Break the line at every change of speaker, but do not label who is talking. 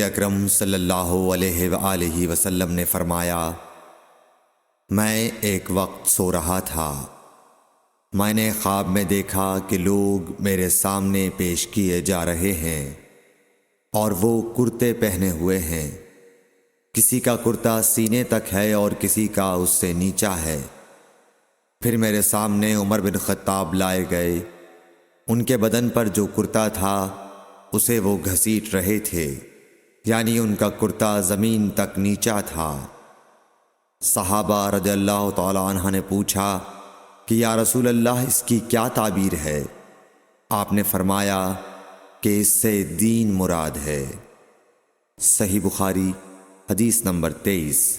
اکرم صلی اللہ علیہ وآلہ وسلم نے فرمایا، میں ایک وقت سو رہا تھا، میں نے خواب میں دیکھا کہ لوگ میرے سامنے پیش کیے جا رہے ہیں اور وہ کرتے پہنے ہوئے ہیں، کسی کا کرتا سینے تک ہے اور کسی کا اس سے نیچا ہے۔ پھر میرے سامنے عمر بن خطاب لائے گئے، ان کے بدن پر جو کرتا تھا اسے وہ گھسیٹ رہے تھے، یعنی ان کا کرتا زمین تک نیچا تھا۔ صحابہ رضی اللہ تعالی عنہ نے پوچھا کہ یا رسول اللہ اس کی کیا تعبیر ہے؟ آپ نے فرمایا کہ اس سے دین مراد ہے۔ صحیح بخاری حدیث نمبر 23۔